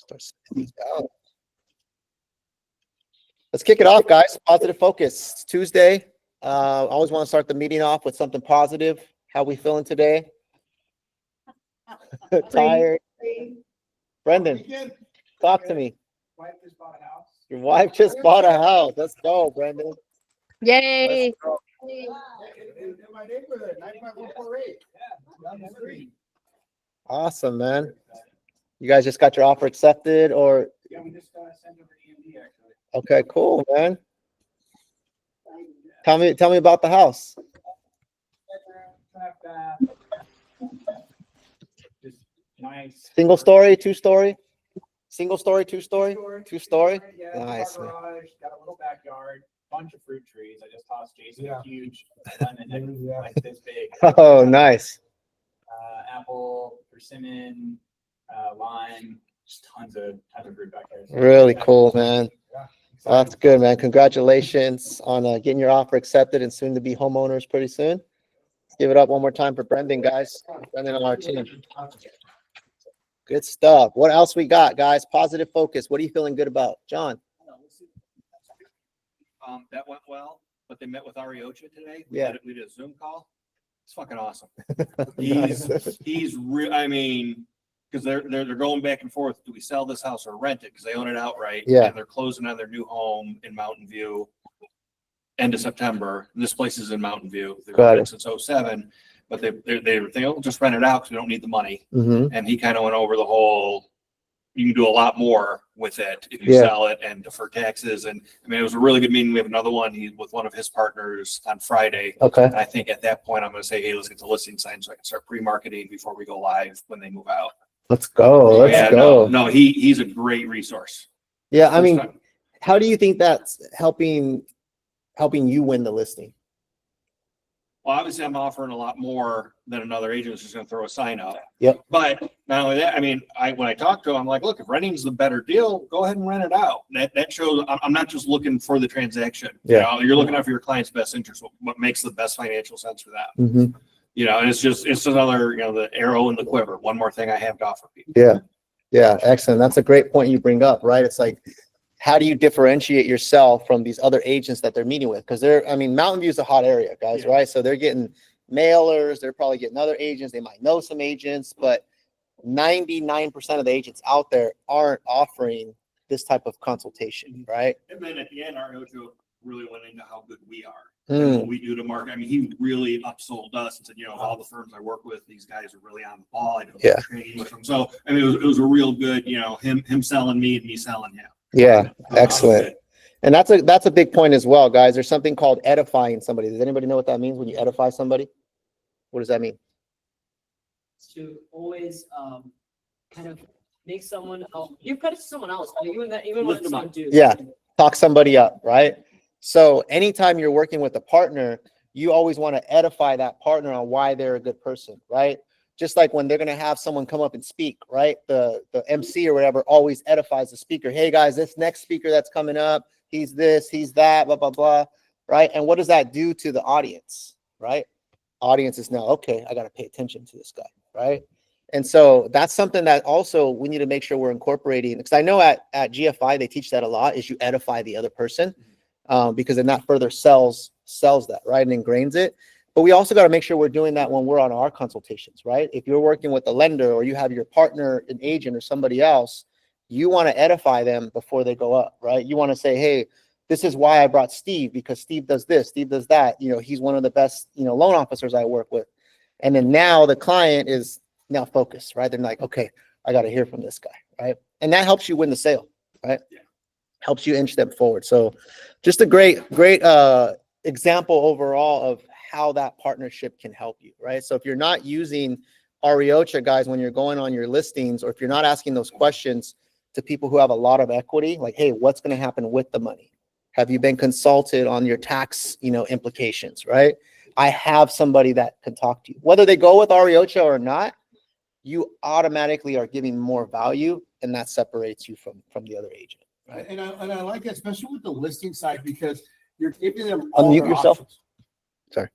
Start sending these out. Let's kick it off, guys. Positive focus. It's Tuesday. Always want to start the meeting off with something positive. How we feeling today? Tired. Brendan, talk to me. Your wife just bought a house. Let's go, Brendan. Yay. Let's go. Awesome, man. You guys just got your offer accepted, or? Yeah, we just sent over EMD actually. Okay, cool, man. Tell me about the house. Just nice. Single story, two story? Single story, two story? Two story? Yeah, Nice, car man. garage, got a little backyard, bunch of fruit trees. I just tossed Jason a huge lemon like this big. Oh, nice. Apple, persimmon, lime, just tons of fruit back there. So Really cool, man. Yeah, Oh, that's good, man. Congratulations on getting your offer accepted and soon to be homeowners pretty soon. Let's give it up one more time for Brendan, guys. Brendan on our team. Good stuff. What else we got, guys? Positive focus. What are you feeling good about? John? That went well, but they met with Ariocha today. Yeah. We did a Zoom call. It's fucking awesome. Nice. He's real. I mean, because they're going back and forth. Do we sell this house or rent it? Because they own it outright. Yeah. And they're closing on their new home in Mountain View end of September. This place is in Mountain View. They've Got been it. since 2007, but they were thinking, oh, just rent it out because we don't need the money. Mm-hmm. And he kind of went over the whole, you can do a lot more with it if you Yeah. sell it and defer taxes. And I mean, it was a really good meeting. We have another one with one of his partners on Friday. Okay. And I think at that point, I'm going to say, hey, let's get the listing signed so I can start pre-marketing before we go live when they move out. Let's go. Let's Yeah, go. No, he's a great resource. Yeah, I First mean, time. how do you think that's helping you win the listing? Well, obviously, I'm offering a lot more than another agent who's just going to throw a sign up. Yep. But not only that, I mean, when I talk to him, I'm like, look, if renting's the better deal, go ahead and rent it out. That shows I'm not just looking for the transaction. Yeah. You're looking out for your client's best interest, what makes the best financial sense for them. Mm-hmm. And it's another, the arrow in the quiver. One more thing I have to offer people. Yeah. Yeah. Excellent. That's a great point you bring up, right? It's like, how do you differentiate yourself from these other agents that they're meeting with? Because Mountain View is a hot area, guys, Yeah. right? So they're getting mailers, they're probably getting other agents, they might know some agents, but 99% of the agents out there aren't offering this type of consultation, right? And then at the end, our Ocho really went into how good we are. Mm. And what we do to market. I mean, he really upsold us and said, of all the firms I work with, these guys are really on the ball. I do Yeah. training with them. So, I mean, it was a real good, him selling me and me selling him. Yeah, excellent. And that's a big point as well, guys. There's something called edifying somebody. Does anybody know what that means when you edify somebody? What does that mean? To always kind of make someone else, give credit to someone else, even when Lift it's them not up. due. Yeah. Talk somebody up, right? So anytime you're working with a partner, you always want to edify that partner on why they're a good person, right? Just like when they're going to have someone come up and speak, right? The MC or whatever always edifies the speaker. Hey guys, this next speaker that's coming up, he's this, he's that, blah, blah, blah, right? And what does that do to the audience, right? Audience is now, okay, I got to pay attention to this guy, right? And so that's something that also we need to make sure we're incorporating, because I know at GFI, they teach that a lot, is you edify the other person, because then that further sells that, right? And ingrains it. But we also got to make sure we're doing that when we're on our consultations, right? If you're working with a lender or you have your partner, an agent or somebody else, you want to edify them before they go up, right? You want to say, hey, this is why I brought Steve, because Steve does this, Steve does that. He's one of the best, loan officers I work with. And then now the client is now focused, right? They're like, okay, I got to hear from this guy, right? And that helps you win the sale, right? Yeah. Helps you inch them forward. So just a great example overall of how that partnership can help you, right? So if you're not using Ariocha, guys, when you're going on your listings, or if you're not asking those questions to people who have a lot of equity, like, hey, what's going to happen with the money? Have you been consulted on your tax, implications, right? I have somebody that can talk to you. Whether they go with Ariocha or not, you automatically are giving more value, and that separates you from the other agent. Right? And I like that, especially with the listing side, because you're giving them all Unmute their yourself. options. Sorry.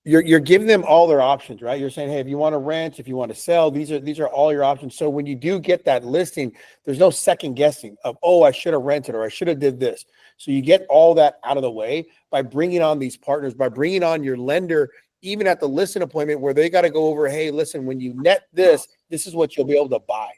you're giving them all their options, right? You're saying, hey, if you want to rent, if you want to sell, these are all your options. So when you do get that listing, there's no second guessing of, oh, I should have rented or I should have did this. So you get all that out of the way by bringing on these partners, by bringing on your lender, even at the listing appointment where they got to go over, hey, listen, when you net this, this is what you'll be able to buy,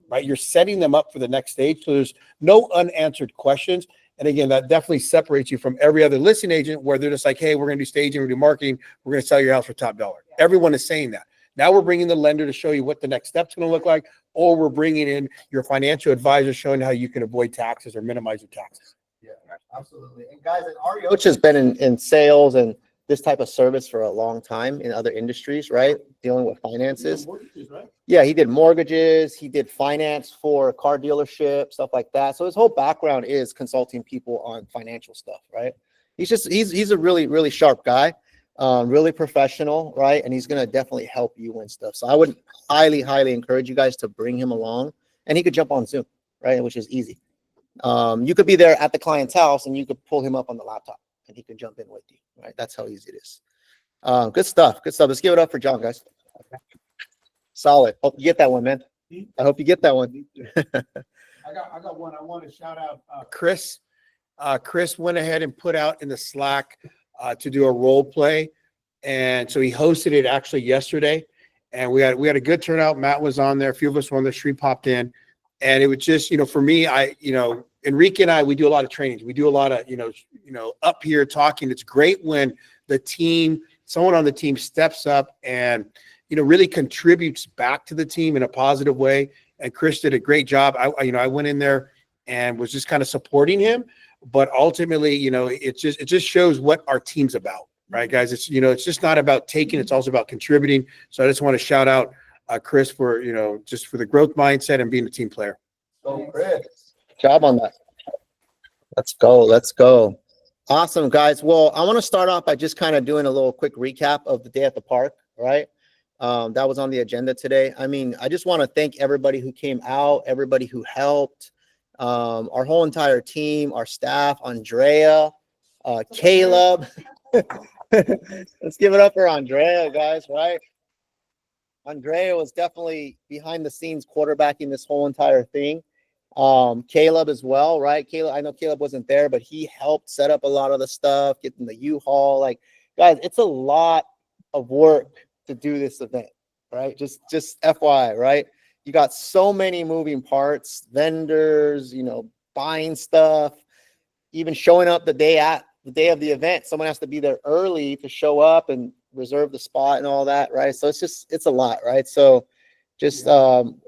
right? You're setting them up for the next stage. So there's no unanswered questions. And again, that definitely separates you from every other listing agent where they're just like, hey, we're going to do staging, we're going to do marketing, we're going to sell your house for top dollar. Everyone is saying that. Now we're bringing the lender to show you what the next step's going to look like, or we're bringing in your financial advisor showing how you can avoid taxes or minimize your taxes. Yeah, absolutely. And guys, Arioch has been in sales and this type of service for a long time in other industries, right? Dealing with finances. Mortgages, right? Yeah, he did mortgages, he did finance for car dealership, stuff like that. So his whole background is consulting people on financial stuff, right? He's a really, really sharp guy, really professional, right? And he's gonna definitely help you win stuff. So I would highly, highly encourage you guys to bring him along, and he could jump on Zoom, right? Which is easy. You could be there at the client's house and you could pull him up on the laptop and he could jump in with you, right? That's how easy it is. Good stuff. Good stuff. Let's give it up for John, guys. Solid. Hope you get that one, man. I hope you get that one. I got one. I want to shout out Chris. Chris went ahead and put out in the Slack to do a role play. And so he hosted it actually yesterday. And we had a good turnout. Matt was on there. A few of us were on the street, popped in. And it was just, for me, Enrique and I, we do a lot of trainings. We do a lot of, up here talking. It's great when someone on the team steps up and, really contributes back to the team in a positive way. And Chris did a great job. I went in there and was just kind of supporting him, but ultimately, it just shows what our team's about, right, guys? It's, it's just not about taking, it's also about contributing. So I just want to shout out Chris for, just for the growth mindset and being a team player. Oh, Chris. Job on that. Let's go. Let's go. Awesome, guys. Well, I want to start off by just kind of doing a little quick recap of the day at the park, right? That was on the agenda today. I mean, I just want to thank everybody who came out, everybody who helped, our whole entire team, our staff, Andrea, Caleb. Let's give it up for Andrea, guys, right? Andrea was definitely behind the scenes quarterbacking this whole entire thing. Caleb as well, right? I know Caleb wasn't there, but he helped set up a lot of the stuff, getting the U-Haul. Like, guys, it's a lot of work to do this event, right? Just FYI, right? You got so many moving parts, vendors, buying stuff, even showing up the day of the event. Someone has to be there early to show up and reserve the spot and all that, right? So it's a lot, right? So just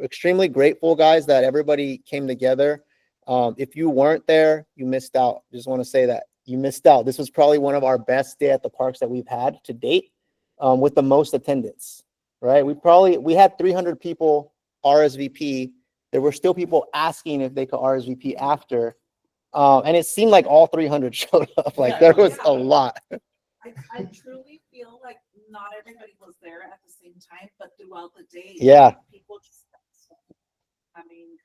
extremely grateful, guys, that everybody came together. If you weren't there, you missed out. Just want to say that you missed out. This was probably one of our best day at the parks that we've had to date, with the most attendance, right? We had 300 people RSVP. There were still people asking if they could RSVP after. And it seemed like all 300 showed up. Like, there was a lot. I truly feel like not everybody was there at the same time, but throughout the day, Yeah. people just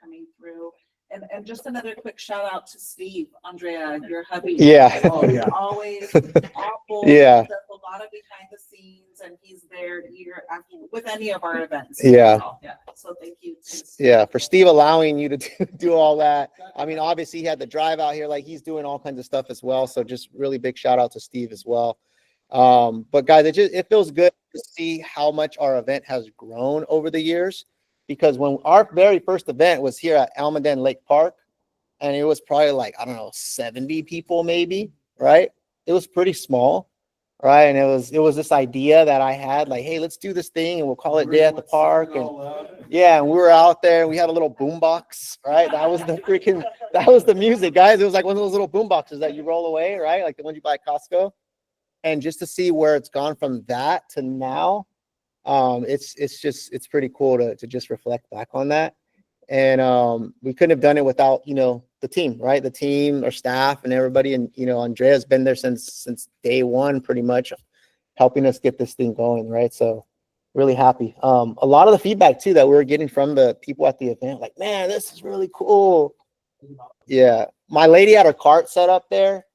coming through. And just another quick shout out to Steve, Andrea, your hubby. Yeah. Oh, yeah. Always awful. Yeah. He does a lot of behind the scenes, and he's there year after with any of our events. Yeah. So thank you. Yeah, for Steve allowing you to do all that. I mean, obviously he had the drive out here, like he's doing all kinds of stuff as well. So just really big shout out to Steve as well. But guys, it feels good to see how much our event has grown over the years, because when our very first event was here at Almaden Lake Park, and it was probably like, I don't know, 70 people maybe, right? It was pretty small, right? And it was this idea that I had, like, hey, let's do this thing and we'll call it Day at the Park. And yeah, and we were out there and we had a little boom box, right? That was the music, guys. It was like one of those little boom boxes that you roll away, right? Like the ones you buy at Costco. And just to see where it's gone from that to now, it's pretty cool to just reflect back on that. And we couldn't have done it without, the team, right? The team, our staff and everybody. And, Andrea's been there since day one, pretty much helping us get this thing going, right? So really happy. A lot of the feedback too that we were getting from the people at the event, like, man, this is really cool. Yeah. My lady had her cart set up there.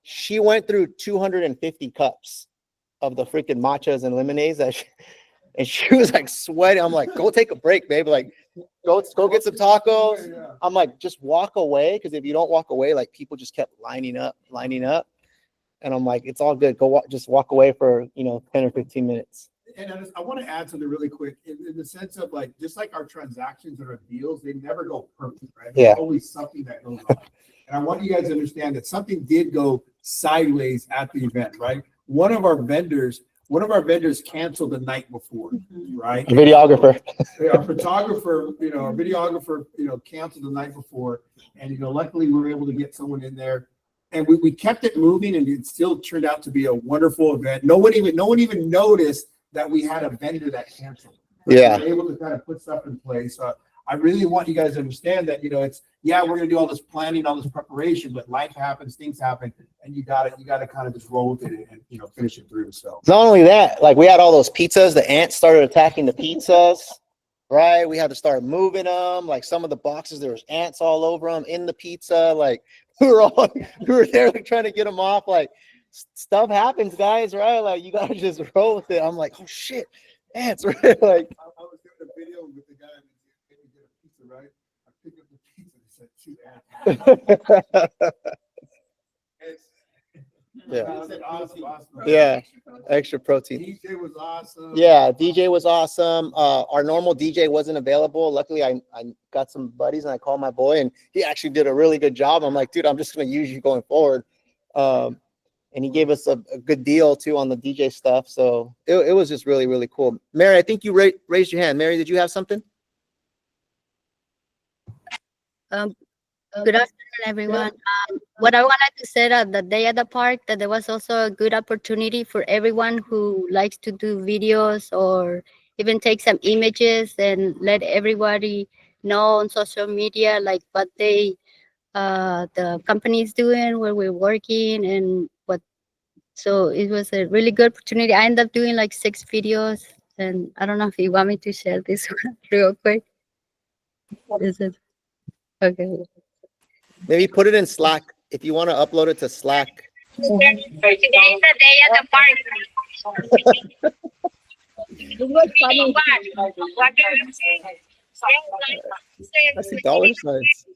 She went through 250 cups of the freaking matchas and lemonades and she was like sweating. I'm like, go take a break, babe. Like, go get some tacos. I'm like, just walk away, because if you don't walk away, like people just kept lining up. And I'm like, it's all good. Just walk away for 10 or 15 minutes. And I want to add something really quick in the sense of like, just like our transactions and our deals, they never go perfect, right? Yeah. There's always something that goes on. And I want you guys to understand that something did go sideways at the event, right? One of our vendors canceled the night before, right? A videographer. Our photographer, our videographer, canceled the night before. And, luckily we were able to get someone in there. And we kept it moving, and it still turned out to be a wonderful event. No one even noticed that we had a vendor that canceled. Yeah. We were able to kind of put stuff in place. I really want you guys to understand that, we're going to do all this planning, all this preparation, but life happens, things happen, and you got to kind of just roll with it and, finish it through. So Not only that, like we had all those pizzas, the ants started attacking the pizzas, right? We had to start moving them. Like some of the boxes, there was ants all over them in the pizza. Like we were there like trying to get them off. Like stuff happens, guys, right? Like you gotta just roll with it. I'm like, oh shit, ants, right? Like I was doing a video with the guy that made me get a pizza, right? I picked up the pizza and it said 2 ants. Yeah. He said, awesome. Yeah, extra protein. DJ was awesome. Yeah, DJ was awesome. Our normal DJ wasn't available. Luckily, I got some buddies and I called my boy, and he actually did a really good job. I'm like, dude, I'm just gonna use you going forward. And he gave us a good deal too on the DJ stuff. So it was just really, really cool. Mary, I think you raised your hand. Mary, did you have something? Good afternoon, everyone. What I wanted to say that the day at the park, that there was also a good opportunity for everyone who likes to do videos or even take some images and let everybody know on social media like what the company is doing, where we're working, and what. So it was a really good opportunity. I ended up doing like 6 videos, and I don't know if you want me to share this one real quick. Is it okay? Maybe put it in Slack if you want to upload it to Slack. Today is the day at the park. What do you see? I see dollar signs.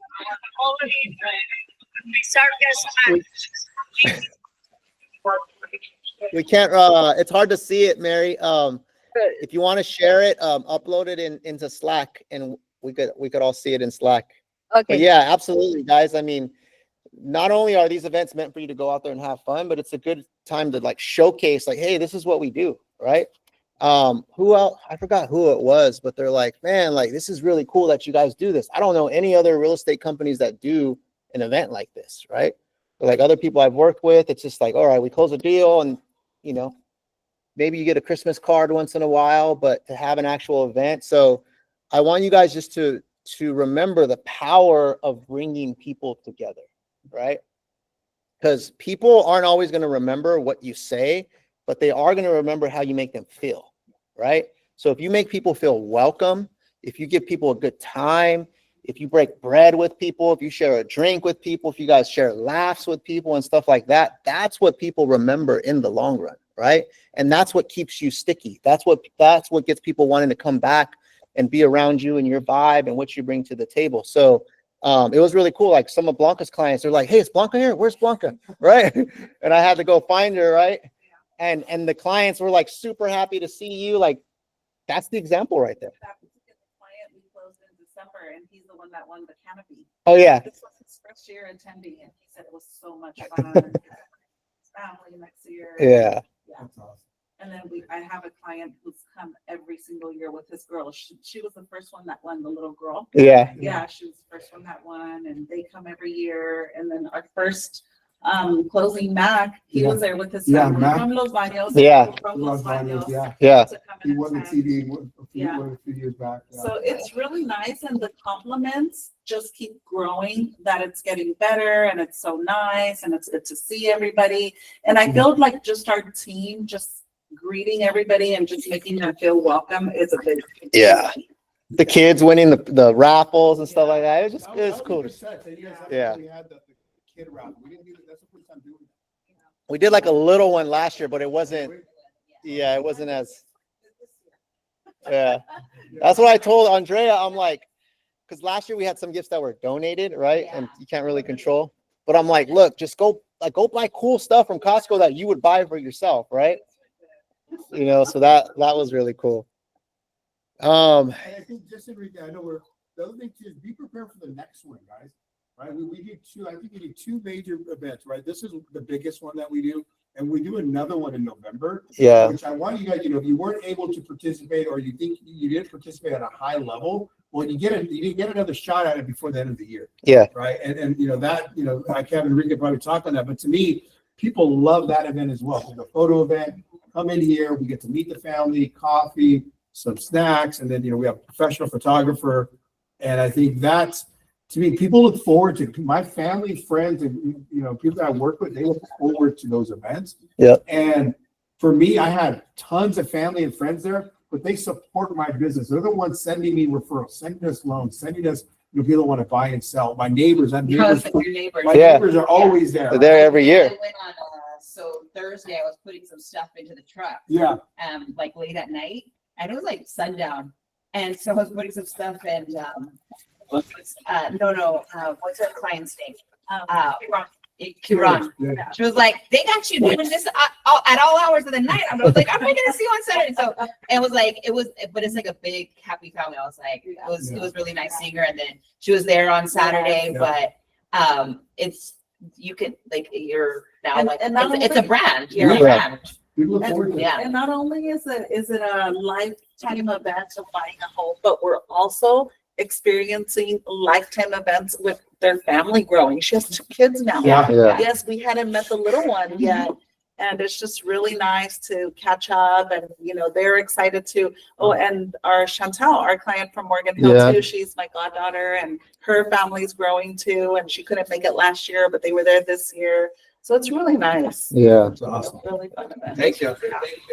We can't. It's hard to see it, Mary. If you want to share it, upload it into Slack, and we could all see it in Slack. Okay. But yeah, absolutely, guys. I mean, not only are these events meant for you to go out there and have fun, but it's a good time to like showcase, like, hey, this is what we do, right? Who else? I forgot who it was, but they're like, man, like this is really cool that you guys do this. I don't know any other real estate companies that do an event like this, right? But like other people I've worked with, it's just like, all right, we close a deal, and maybe you get a Christmas card once in a while, but to have an actual event. So I want you guys just to remember the power of bringing people together, right? Because people aren't always going to remember what you say, but they are going to remember how you make them feel, right? So if you make people feel welcome, if you give people a good time, if you break bread with people, if you share a drink with people, if you guys share laughs with people and stuff like that, that's what people remember in the long run, right? And that's what keeps you sticky. That's what gets people wanting to come back and be around you and your vibe and what you bring to the table. So it was really cool. Like some of Blanca's clients, they're like, hey, is Blanca here? Where's Blanca? Right? And I had to go find her, right? And the clients were like super happy to see you. Like that's the example right there. That particular client we closed in December, and he's the one that won the canopy. Oh yeah. This was his first year attending, and he said it was so much fun. His family next year. Yeah. That's awesome. And then I have a client who's come every single year with his girl. She was the first one that won, the little girl. Yeah. Yeah, she was the first one that won, and they come every year. And then our first closing Mac, he was there with his family from Los Baños. Yeah. From Los Baños. Yeah. to come He and won the attend. TV a few years back. Yeah. So it's really nice, and the compliments just keep growing, that it's getting better and it's so nice and it's good to see everybody. And I feel like just our team just greeting everybody and just making them feel welcome is a big Yeah. The kids winning the raffles and stuff like that. It was cool. Yeah. We had the kid raffle. We didn't do that. That's the first time doing that. We did like a little one last year, but it wasn't Yeah, it wasn't as, yeah. That's what I told Andrea. I'm like, because last year we had some gifts that were donated, right? And you can't really control. But I'm like, look, just go buy cool stuff from Costco that you would buy for yourself, right? You know, so that was really cool. And I think just Enrique, I know the other thing too is be prepared for the next one, guys. Right? We do two, I think we do two major events, right? This is the biggest one that we do, and we do another one in November. Yeah. Which I want you guys, you know, if you weren't able to participate or you think you didn't participate at a high level, well, you get another shot at it before the end of the year. Yeah. Right. And you know, that, you know, I Kevin Enrique probably talk on that, but to me, people love that event as well. It's a photo event. Come in here, we get to meet the family, coffee, some snacks, and then, you know, we have a professional photographer. And I think that's, to me, people look forward to, my family, friends, and, you know, people that I work with, they look forward to those events. Yeah. And for me, I had tons of family and friends there, but they support my business. They're the ones sending me referrals, sending us loans, sending us, you know, people that want to buy and sell. My neighbors, my Yeah. neighbors are always there. They're there every year. I went on, so Thursday, I was putting some stuff into the truck, Yeah. like late at night, and it was like sundown. And so I was putting some stuff and, what's her client's name? Kiran. Yeah. She was like, they got you doing this at all hours of the night. I was like, I'm not gonna see you on Saturday. So but it's like a big happy family. I was like, it was really nice seeing her. And then she was there on Saturday, but it's, you can, like, you're now like, it's a brand. You're a brand. People look forward to it. Yeah. And not only is it a lifetime event of buying a home, but we're also experiencing lifetime events with their family growing. She has 2 kids now. Yeah. Yeah. Yes, we hadn't met the little one yet. And it's just really nice to catch up, and, you know, they're excited too. Oh, and our Chantal, our client from Morgan Hill Yeah. too, she's my goddaughter, and her family's growing too. And she couldn't make it last year, but they were there this year. So it's really nice. Yeah. It's awesome. Really fun event. Thank you.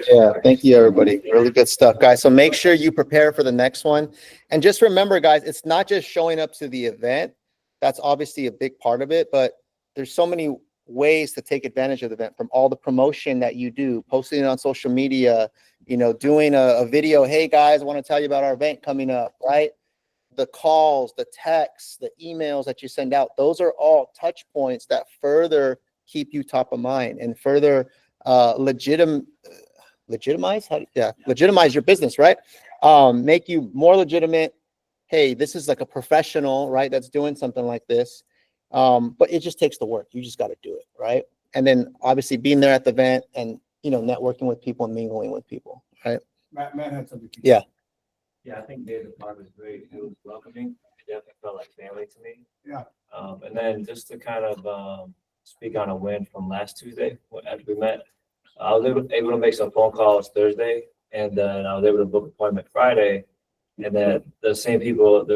Yeah, thank you, everybody. Really good stuff, guys. So make sure you prepare for the next one. And just remember, guys, it's not just showing up to the event. That's obviously a big part of it, but there's so many ways to take advantage of the event, from all the promotion that you do, posting it on social media, you know, doing a video. Hey, guys, I want to tell you about our event coming up, right? The calls, the texts, the emails that you send out. Those are all touch points that further keep you top of mind and further legitimize your business, right? Make you more legitimate. Hey, this is like a professional, right? That's doing something like this. But it just takes the work. You just got to do it, right? And then obviously being there at the event and, you know, networking with people and mingling with people, right? Matt had something. to say. Yeah. Yeah, I think David Park was great. It was welcoming. It definitely felt like family to me. Yeah. And then just to kind of speak on a win from last Tuesday after we met, I was able to make some phone calls Thursday, and then I was able to book an appointment Friday. And then the same people, they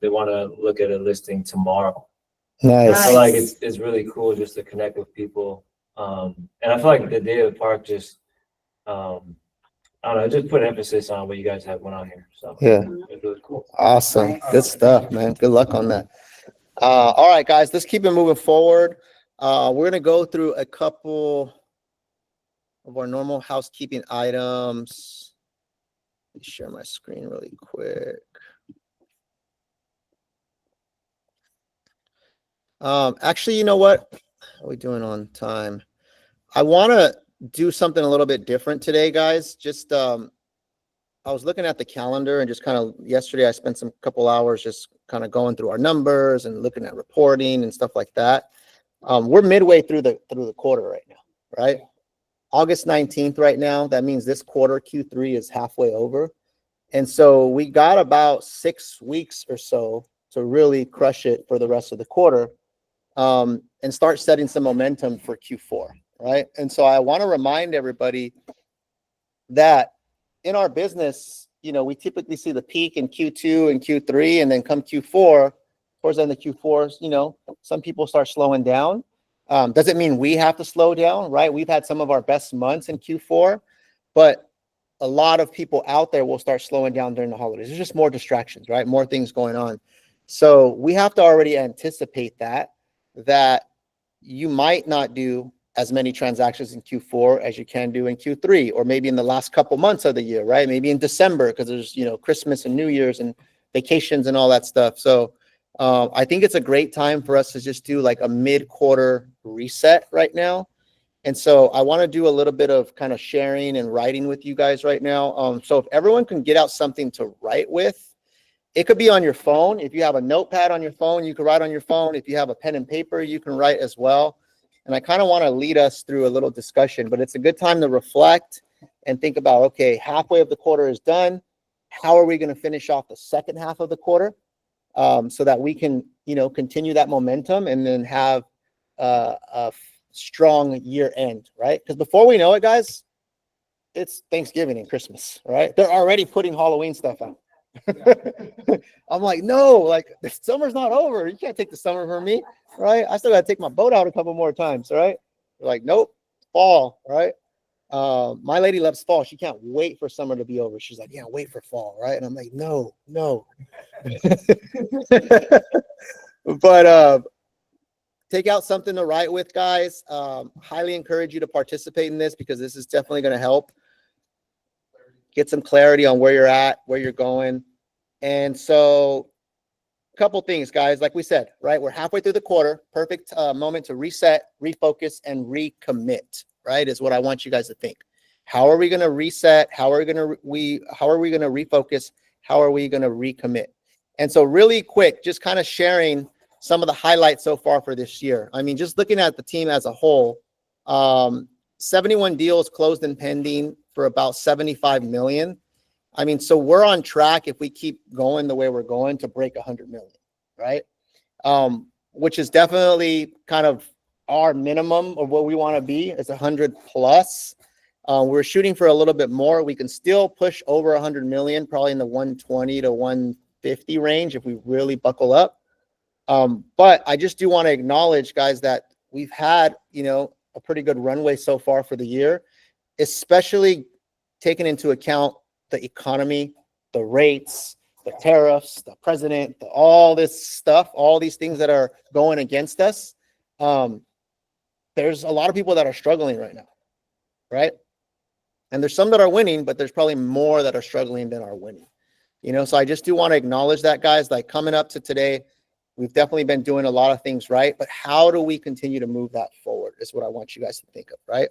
want to look at a listing tomorrow. Nice. I feel like it's really cool just to connect with people. And I feel like the David Park just, I don't know, just put emphasis on what you guys have going on here. So Yeah. it's really cool. Awesome. Good stuff, man. Good luck on that. All right, guys, let's keep it moving forward. We're going to go through a couple of our normal housekeeping items. Let me share my screen really quick. Actually, you know what? How are we doing on time? I want to do something a little bit different today, guys. Just, I was looking at the calendar and just kind of yesterday, I spent some couple hours just kind of going through our numbers and looking at reporting and stuff like that. We're midway through the quarter right now, right? August 19th right now. That means this quarter, Q3, is halfway over. And so we got about 6 weeks or so to really crush it for the rest of the quarter, and start setting some momentum for Q4, right? And so I want to remind everybody that in our business, you know, we typically see the peak in Q2 and Q3, and then come Q4, towards the end of Q4, you know, some people start slowing down. Doesn't mean we have to slow down, right? We've had some of our best months in Q4, but a lot of people out there will start slowing down during the holidays. There's just more distractions, right? More things going on. So we have to already anticipate that you might not do as many transactions in Q4 as you can do in Q3, or maybe in the last couple months of the year, right? Maybe in December, because there's, Christmas and New Year's and vacations and all that stuff. So I think it's a great time for us to just do like a mid-quarter reset right now. And so I want to do a little bit of kind of sharing and writing with you guys right now. So if everyone can get out something to write with, it could be on your phone. If you have a notepad on your phone, you can write on your phone. If you have a pen and paper, you can write as well. And I kind of want to lead us through a little discussion, but it's a good time to reflect and think about, okay, halfway of the quarter is done. How are we going to finish off the second half of the quarter so that we can, continue that momentum and then have a strong year end, right? Because before we know it, guys, it's Thanksgiving and Christmas, right? They're already putting Halloween stuff out. I'm like, no, like the summer's not over. You can't take the summer from me, right? I still got to take my boat out a couple more times, right? They're like, nope, fall, right? My lady loves fall. She can't wait for summer to be over. She's like, yeah, wait for fall, right? And I'm like, no. But take out something to write with, guys. Highly encourage you to participate in this because this is definitely going to help get some clarity on where you're at, where you're going. And so a couple things, guys, like we said, right? We're halfway through the quarter. Perfect moment to reset, refocus, and recommit, right? Is what I want you guys to think. How are we going to reset? How are we going to refocus? How are we going to recommit? And so really quick, just kind of sharing some of the highlights so far for this year. I mean, just looking at the team as a whole, 71 deals closed and pending for about 75 million. I mean, so we're on track if we keep going the way we're going to break 100 million, right? Which is definitely kind of our minimum of what we want to be is 100 plus. We're shooting for a little bit more. We can still push over 100 million, probably in the 120 to 150 range if we really buckle up. But I just do want to acknowledge, guys, that we've had, a pretty good runway so far for the year, especially taking into account the economy, the rates, the tariffs, the president, all this stuff, all these things that are going against us. There's a lot of people that are struggling right now, right? And there's some that are winning, but there's probably more that are struggling than are winning. So I just do want to acknowledge that, guys. Like coming up to today, we've definitely been doing a lot of things right, but how do we continue to move that forward is what I want you guys to think of, right?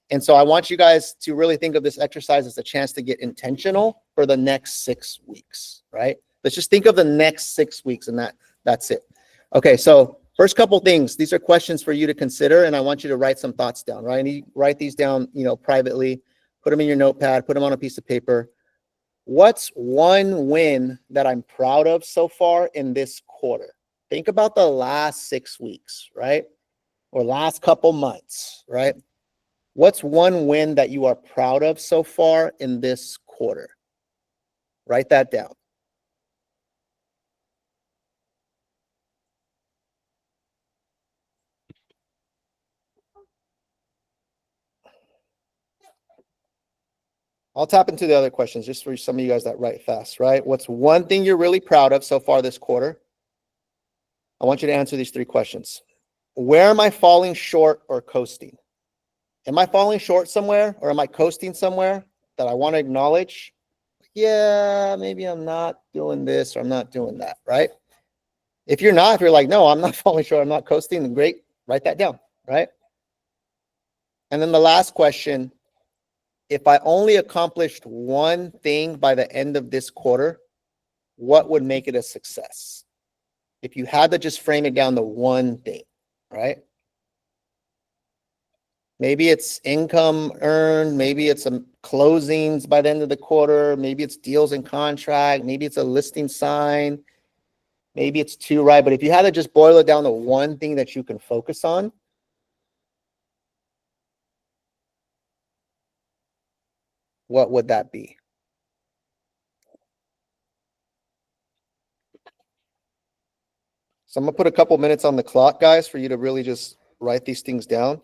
And so I want you guys to really think of this exercise as a chance to get intentional for the next 6 weeks, right? Let's just think of the next 6 weeks and that's it. Okay, so first couple things, these are questions for you to consider, and I want you to write some thoughts down, right? You write these down, privately, put them in your notepad, put them on a piece of paper. What's one win that I'm proud of so far in this quarter? Think about the last 6 weeks, right? Or last couple months, right? What's one win that you are proud of so far in this quarter? Write that down. I'll tap into the other questions just for some of you guys that write fast, right? What's one thing you're really proud of so far this quarter? I want you to answer these 3 questions. Where am I falling short or coasting? Am I falling short somewhere or am I coasting somewhere that I want to acknowledge? Yeah, maybe I'm not doing this or I'm not doing that, right? If you're like, no, I'm not falling short, I'm not coasting, then great, write that down, right? And then the last question, if I only accomplished one thing by the end of this quarter, what would make it a success? If you had to just frame it down to one thing, right? Maybe it's income earned, maybe it's some closings by the end of the quarter, maybe it's deals in contract, maybe it's a listing sign, maybe it's 2, right? But if you had to just boil it down to one thing that you can focus on, what would that be? So I'm gonna put a couple minutes on the clock, guys, for you to really just write these things down.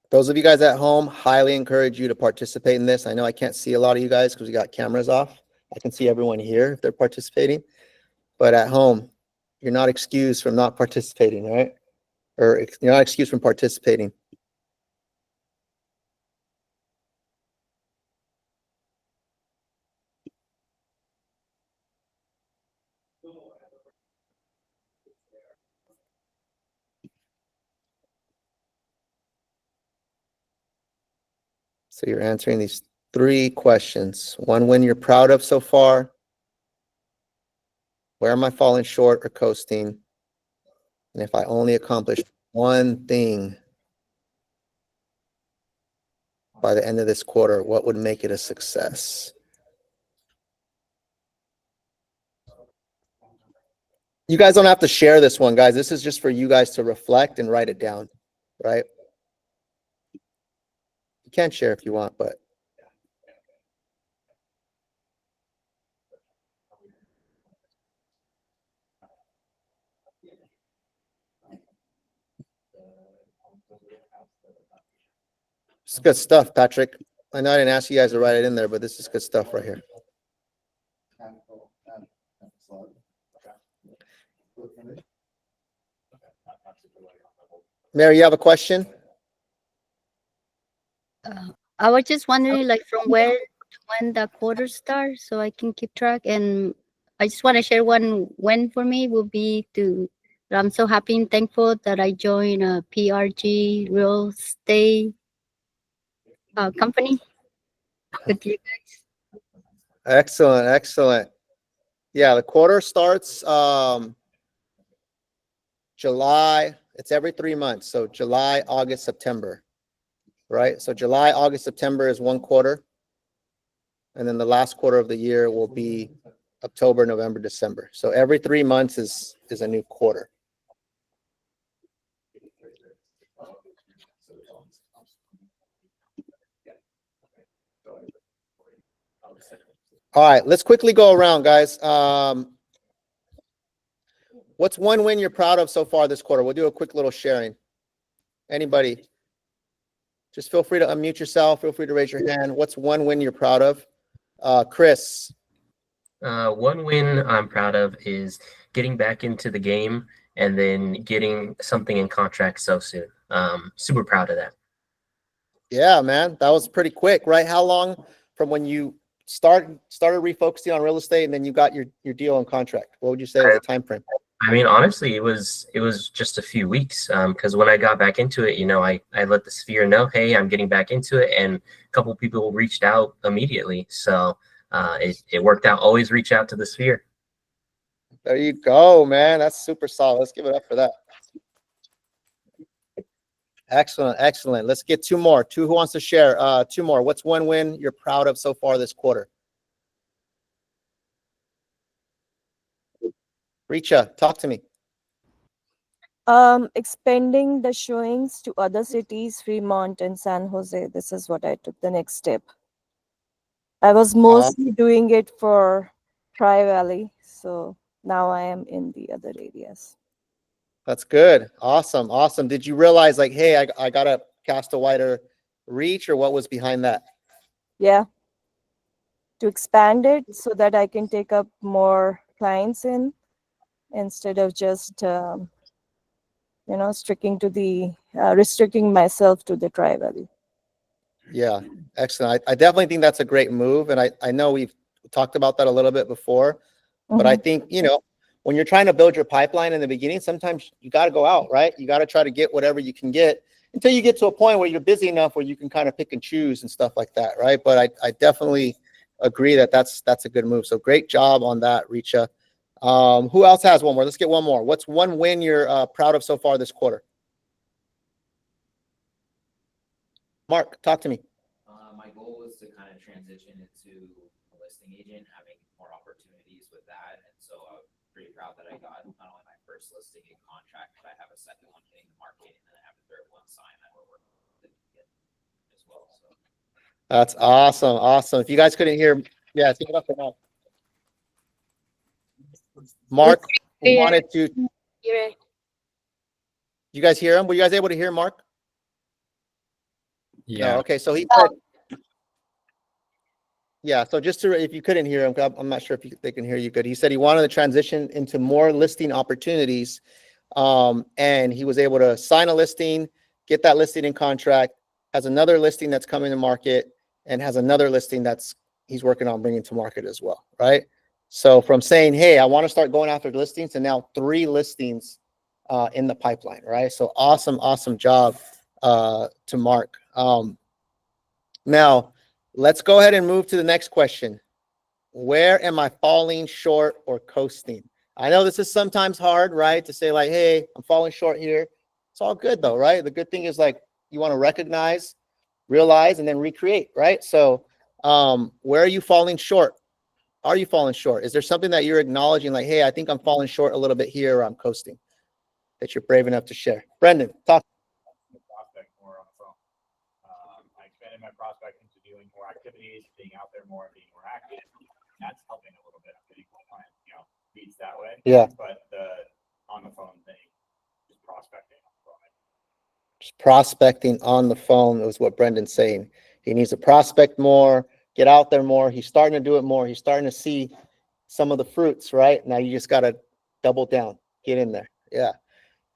Those of you guys at home, highly encourage you to participate in this. I know I can't see a lot of you guys because we got cameras off. I can see everyone here if they're participating. But at home, you're not excused from not participating, right? Or you're not excused from participating. So you're answering these 3 questions. 1 win you're proud of so far. Where am I falling short or coasting? And if I only accomplish one thing by the end of this quarter, what would make it a success? You guys don't have to share this one, guys. This is just for you guys to reflect and write it down, right? You can share if you want, but it's good stuff, Patrick. I know I didn't ask you guys to write it in there, but this is good stuff right here. Mary, you have a question? I was just wondering, like, from where to when the quarter starts, so I can keep track. And I just want to share one win for me will be that I'm so happy and thankful that I joined a PRG real estate company with you guys. Excellent, excellent. Yeah, the quarter starts July. It's every 3 months. So July, August, September, right? So July, August, September is 1 quarter. And then the last quarter of the year will be October, November, December. So every 3 months is a new quarter. All right, let's quickly go around, guys. What's 1 win you're proud of so far this quarter? We'll do a quick little sharing. Anybody? Just feel free to unmute yourself. Feel free to raise your hand. What's 1 win you're proud of? Chris. 1 win I'm proud of is getting back into the game and then getting something in contract so soon. Super proud of that. Yeah, man, that was pretty quick, right? How long from when you started refocusing on real estate and then you got your deal on contract? What would you say was the time frame? I mean, honestly, it was just a few weeks. Because when I got back into it, I let the sphere know, hey, I'm getting back into it, and a couple people reached out immediately. So it worked out. Always reach out to the sphere. There you go, man. That's super solid. Let's give it up for that. Excellent, excellent. Let's get 2 more. 2 who wants to share? 2 more. What's 1 win you're proud of so far this quarter? Richa, talk to me. Expanding the showings to other cities, Fremont and San Jose. This is what I took the next step. I was mostly doing it for Tri-Valley, so now I am in the other areas. That's good. Awesome, awesome. Did you realize, like, hey, I gotta cast a wider reach, or what was behind that? Yeah, to expand it so that I can take up more clients in instead of just restricting myself to the Tri-Valley. Yeah, excellent. I definitely think that's a great move, and I know we've talked about that a little bit before, but I think, when you're trying to build your pipeline in the beginning, sometimes you got to go out, right? You got to try to get whatever you can get until you get to a point where you're busy enough where you can kind of pick and choose and stuff like that, right? But I definitely agree that that's a good move. So great job on that, Richa. Who else has 1 more? Let's get 1 more. What's 1 win you're proud of so far this quarter? Mark, talk to me. My goal was to kind of transition into a listing agent, having more opportunities with that. And so I'm pretty proud that I got not only my first listing in contract, but I have a second one hitting the market, and then I have a third one signed that we're working to get as well. So That's awesome. Awesome. If you guys couldn't hear, yeah, give it up for Mark. Mark wanted to. You guys hear him? Were you guys able to hear Mark? No, okay, so he said, yeah, so just to, if you couldn't hear him, 'cause I'm not sure if they can hear you good. He said he wanted to transition into more listing opportunities. And he was able to sign a listing, get that listing in contract, has another listing that's coming to market, and has another listing that's he's working on bringing to market as well, right? So from saying, hey, I want to start going after listings, to now 3 listings in the pipeline, right? So awesome job to Mark. Now, let's go ahead and move to the next question. Where am I falling short or coasting? I know this is sometimes hard, right? To say like, hey, I'm falling short here. It's all good though, right? The good thing is like you want to recognize, realize, and then recreate, right? So where are you falling short? Are you falling short? Is there something that you're acknowledging like, hey, I think I'm falling short a little bit here, or I'm coasting, that you're brave enough to share? Brendan, talk. Prospect more on the phone. I expanded my prospect into doing more activities, being out there more, being more active. That's helping a little bit. I'm getting more client, leads that way. Yeah. But the on the phone thing, just prospecting on the phone. Just prospecting on the phone is what Brendan's saying. He needs to prospect more, get out there more. He's starting to do it more. He's starting to see some of the fruits, right? Now you just got to double down, get in there. Yeah,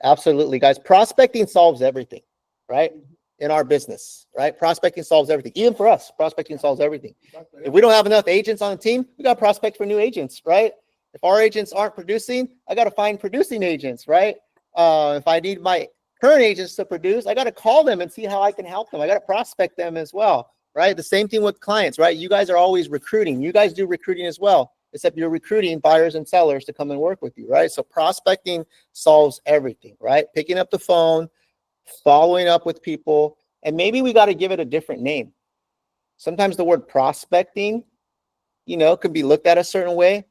absolutely, guys. Prospecting solves everything, right? In our business, right? Prospecting solves everything. Even for us, prospecting solves everything. If we don't have enough agents on the team, we got to prospect for new agents, right? If our agents aren't producing, I got to find producing agents, right? If I need my current agents to produce, I got to call them and see how I can help them. I got to prospect them as well, right? The same thing with clients, right? You guys are always recruiting. You guys do recruiting as well, except you're recruiting buyers and sellers to come and work with you, right? So prospecting solves everything, right? Picking up the phone, following up with people, and maybe we got to give it a different name. Sometimes the word prospecting, could be looked at a certain way.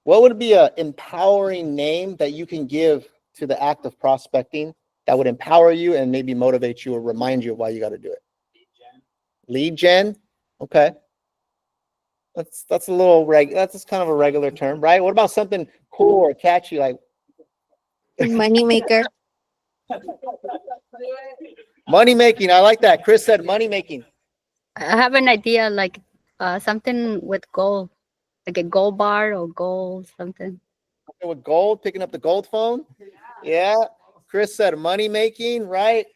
What would be an empowering name that you can give to the act of prospecting that would empower you and maybe motivate you or remind you of why you got to do it? Lead gen. Okay. That's a little that's just kind of a regular term, right? What about something cool or catchy like Money maker. money making? I like that. Chris said money making. I have an idea, like something with gold, like a gold bar or gold something. With gold, picking up the gold phone. Yeah. Chris said money making, right?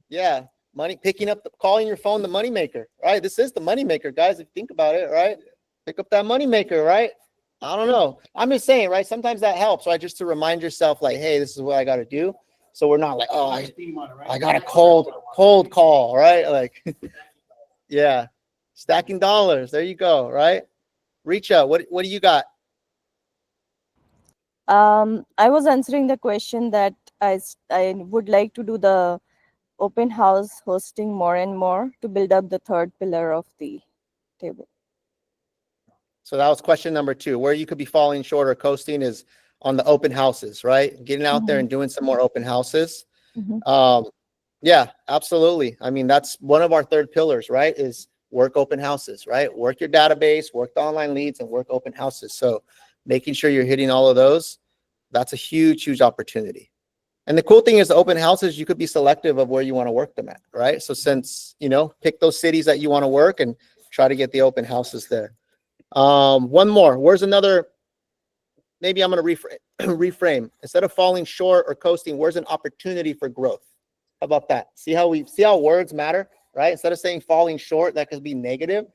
Yeah. Money, picking up, calling your phone the money maker, right? This is the money maker, guys. If you think about it, right? Pick up that money maker, right? I don't know. I'm just saying, right? Sometimes that helps, right? Just to remind yourself, like, hey, this is what I got to do. So we're not like, oh, I got a cold call, right? Like, yeah. Stacking dollars. There you go, right? Reach out. What do you got? I was answering the question that I would like to do the open house hosting more and more to build up the third pillar of the table. So that was question number 2. Where you could be falling short or coasting is on the open houses, right? Getting out there and doing some more open houses. Yeah, absolutely. I mean, that's one of our third pillars, right? Is work open houses, right? Work your database, work the online leads, and work open houses. So making sure you're hitting all of those, that's a huge opportunity. And the cool thing is the open houses, you could be selective of where you want to work them at, right? So since, pick those cities that you want to work and try to get the open houses there. One more. Where's another? Maybe I'm going to reframe. Instead of falling short or coasting, where's an opportunity for growth? How about that? See how words matter, right? Instead of saying falling short, that could be negative.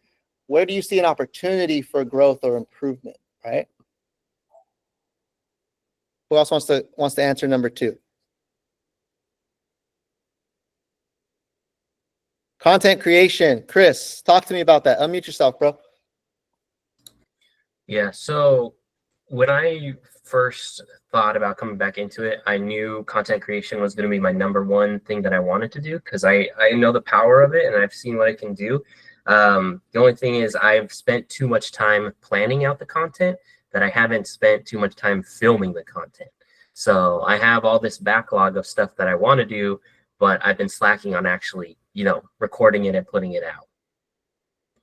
Where do you see an opportunity for growth or improvement, right? Who else wants to answer number 2? Content creation. Chris, talk to me about that. Unmute yourself, bro. Yeah, so when I first thought about coming back into it, I knew content creation was going to be my number 1 thing that I wanted to do because I know the power of it and I've seen what it can do. The only thing is I've spent too much time planning out the content that I haven't spent too much time filming the content. So I have all this backlog of stuff that I want to do, but I've been slacking on actually, recording it and putting it out.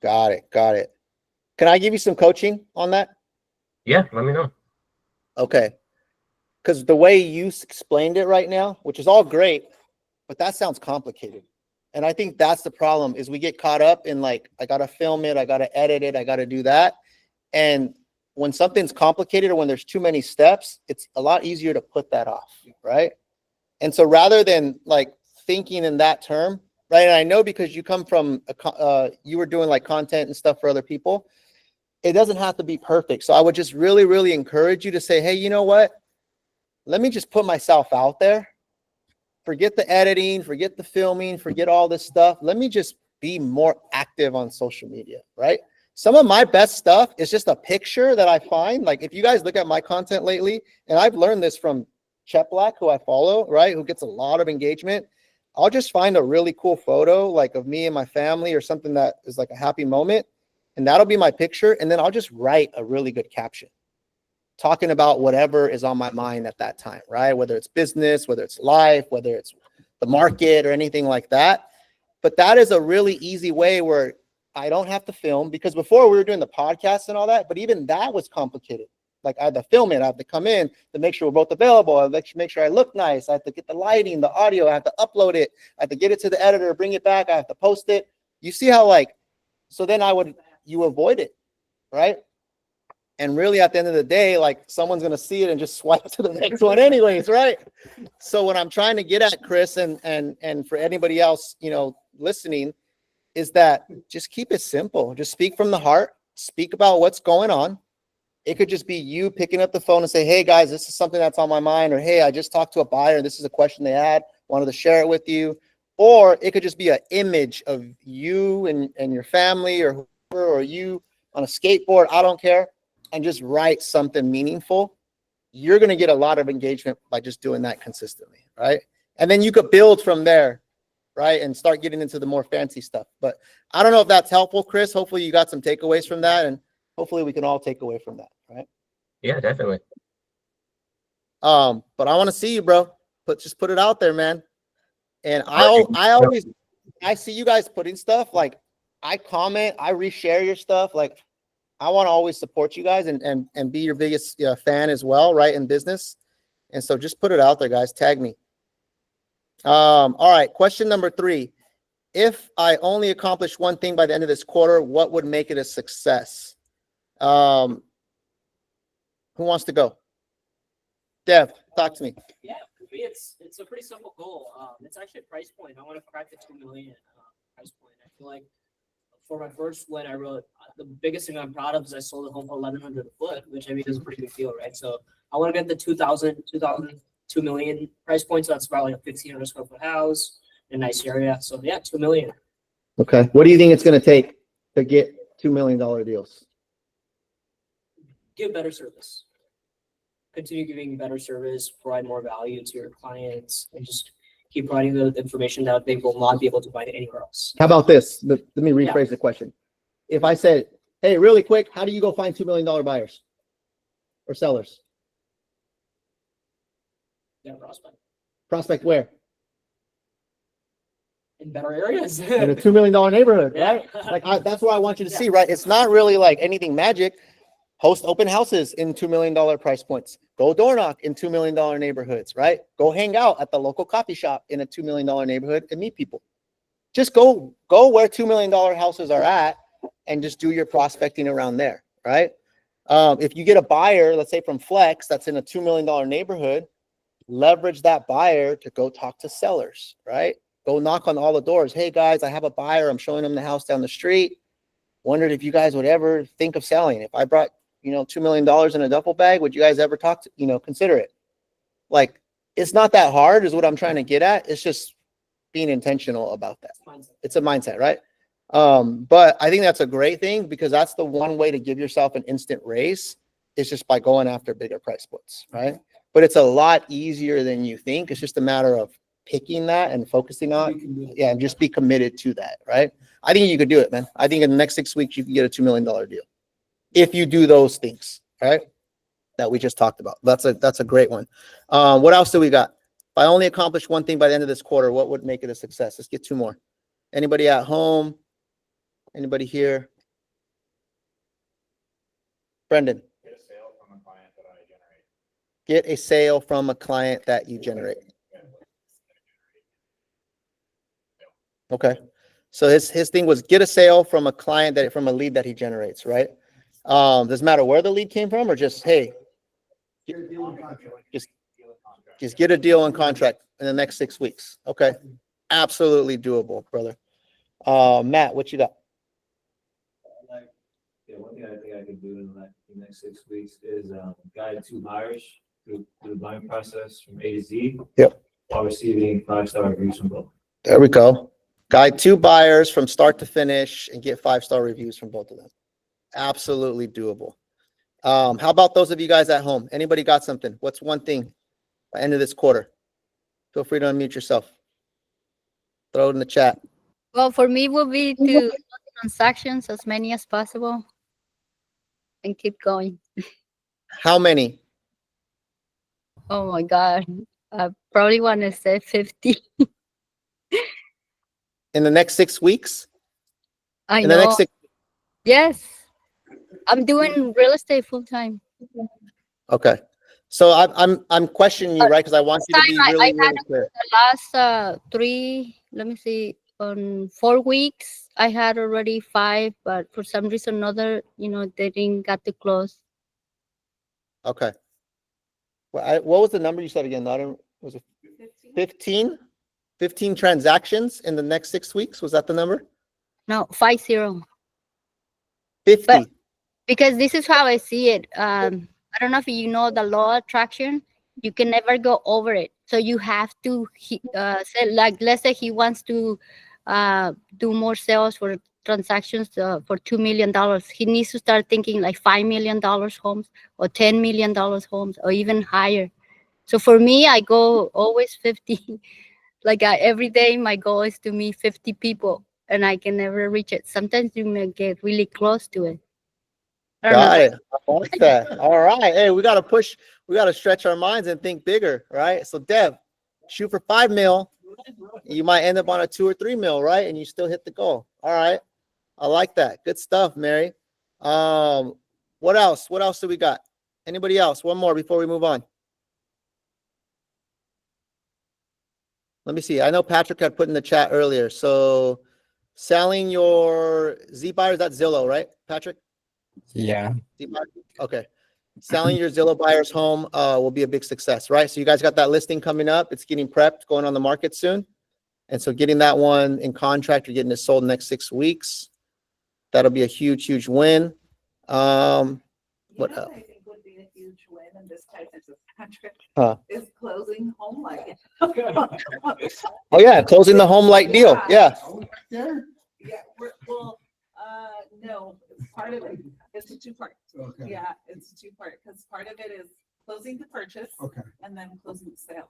Got it. Can I give you some coaching on that? Yeah, let me know. Okay. Because the way you explained it right now, which is all great, but that sounds complicated. And I think that's the problem is we get caught up in like, I got to film it. I got to edit it. I got to do that. And when something's complicated or when there's too many steps, it's a lot easier to put that off. Right. And so rather than like thinking in that term, right. And I know because you come from, you were doing like content and stuff for other people. It doesn't have to be perfect. So I would just really, really encourage you to say, hey, you know what? Let me just put myself out there. Forget the editing, forget the filming, forget all this stuff. Let me just be more active on social media, right? Some of my best stuff is just a picture that I find. Like if you guys look at my content lately, and I've learned this from Chet Black, who I follow, right? Who gets a lot of engagement. I'll just find a really cool photo like of me and my family or something that is like a happy moment. And that'll be my picture. And then I'll just write a really good caption talking about whatever is on my mind at that time, right? Whether it's business, whether it's life, whether it's the market or anything like that. But that is a really easy way where I don't have to film, because before we were doing the podcast and all that, but even that was complicated. Like I had to film it. I have to come in to make sure we're both available. I have to make sure I look nice. I have to get the lighting, the audio. I have to upload it. I have to get it to the editor, bring it back. I have to post it. You see how like, so then you avoid it, right? And really at the end of the day, like someone's going to see it and just swipe to the next one anyways, right? So what I'm trying to get at, Chris, and for anybody else, you know, listening, is that just keep it simple. Just speak from the heart. Speak about what's going on. It could just be you picking up the phone and say, hey guys, this is something that's on my mind. Or, hey, I just talked to a buyer. This is a question they had. Wanted to share it with you. Or it could just be an image of you and your family or whoever, or you on a skateboard. I don't care. And just write something meaningful. You're going to get a lot of engagement by just doing that consistently, right? And then you could build from there, right? And start getting into the more fancy stuff. But I don't know if that's helpful, Chris. Hopefully you got some takeaways from that, and hopefully we can all take away from that, right? Yeah, definitely. But I want to see you, bro. Just put it out there, man. And I see you guys putting stuff, like I comment, I reshare your stuff. Like I want to always support you guys and be your biggest fan as well, right? In business. And so just put it out there, guys. Tag me. All right. Question number 3. If I only accomplish one thing by the end of this quarter, what would make it a success? Who wants to go? Dev, talk to me. Yeah, for me, it's a pretty simple goal. It's actually a price point. I want to crack the 2 million price point. I feel like for my first win, I wrote the biggest thing I'm proud of is I sold a home for $1,100 a foot, which I mean is a pretty big deal, right? So I want to get the 2 million price point. So that's about like a 1,500 square foot house in a nice area. So yeah, 2 million. Okay. What do you think it's going to take to get $2 million deals? Give better service. Continue giving better service, provide more value to your clients, and just keep providing the information that they will not be able to find anywhere else. How about this? Let me rephrase the question. If I said, hey, really quick, how do you go find $2 million buyers or sellers? Yeah, prospect. Prospect where? In better areas. In a $2 million neighborhood, Yeah. right? Like that's what I want you to see, right? It's not really like anything magic. Host open houses in $2 million price points. Go door knock in $2 million neighborhoods, right? Go hang out at the local coffee shop in a $2 million neighborhood and meet people. Just go where $2 million houses are at and just do your prospecting around there, right? If you get a buyer, let's say from Flex, that's in a $2 million neighborhood, leverage that buyer to go talk to sellers, right? Go knock on all the doors. Hey guys, I have a buyer. I'm showing them the house down the street. Wondered if you guys would ever think of selling. If I brought, $2 million in a duffel bag, would you guys ever consider it? Like, it's not that hard is what I'm trying to get at. It's just being intentional about that. It's a mindset, right? But I think that's a great thing because that's the one way to give yourself an instant raise is just by going after bigger price points, right? But it's a lot easier than you think. It's just a matter of picking that and focusing on, and just be committed to that, right? I think you could do it, man. I think in the next 6 weeks, you can get a $2 million deal. If you do those things, right? That we just talked about. That's a great one. What else do we got? If I only accomplish one thing by the end of this quarter, what would make it a success? Let's get 2 more. Anybody at home? Anybody here? Brendan. Get a sale from a client that I generate. Get a sale from a client that you generate. Okay. So his thing was get a sale from a client from a lead that he generates, right? Doesn't matter where the lead came from or just, hey, just get a deal on contract in the next 6 weeks. Okay. Absolutely doable, brother. Matt, what you got? Yeah, one thing I think I could do in the next 6 weeks is guide 2 buyers through the buying process from A to Z. Yep. While receiving 5-star reviews from both. There we go. Guide 2 buyers from start to finish and get 5-star reviews from both of them. Absolutely doable. How about those of you guys at home? Anybody got something? What's one thing by end of this quarter? Feel free to unmute yourself. Throw it in the chat. Well, for me, would be to do transactions as many as possible and keep going. How many? Oh my God. I probably want to say 50. In the next 6 weeks? I In the know. next 6. Yes. I'm doing real estate full time. Okay. So I'm questioning you, right? Because I want you to be I really, had really clear. the last 3, let me see, on 4 weeks, I had already 5, but for some reason or another, they didn't get to close. Okay. Well, what was the number you said again? Was it 15? 15 transactions in the next 6 weeks? Was that the number? No, 50. 50. But because this is how I see it. I don't know if you know the law of attraction. You can never go over it. So you have to say, like, let's say he wants to do more sales for transactions for $2 million. He needs to start thinking like $5 million homes or $10 million homes or even higher. So for me, I go always 50. Like every day, my goal is to meet 50 people, and I can never reach it. Sometimes you may get really close to it. I don't know. Got it. I like that. All right. Hey, we got to push. We got to stretch our minds and think bigger, right? So, Dev, shoot for 5 mil. You might end up on a 2 or 3 mil, right? And you still hit the goal. All right. I like that. Good stuff, Mary. What else? What else do we got? Anybody else? One more before we move on. Let me see. I know Patrick had put in the chat earlier. So, selling your Z buyers, that's Zillow, right, Patrick? Yeah. Okay. Selling your Zillow buyers home will be a big success, right? So you guys got that listing coming up. It's getting prepped, going on the market soon. And so getting that one in contract or getting it sold in the next 6 weeks, that'll be a huge, huge win. What else? I think would be a huge win in this type of contract Is closing home light. Oh yeah, closing the home light deal. Yeah. Yeah, well, no, it's part of it. It's a 2-part. Okay. Yeah, it's a 2-part because part of it is closing the purchase. Okay. And then closing the sale.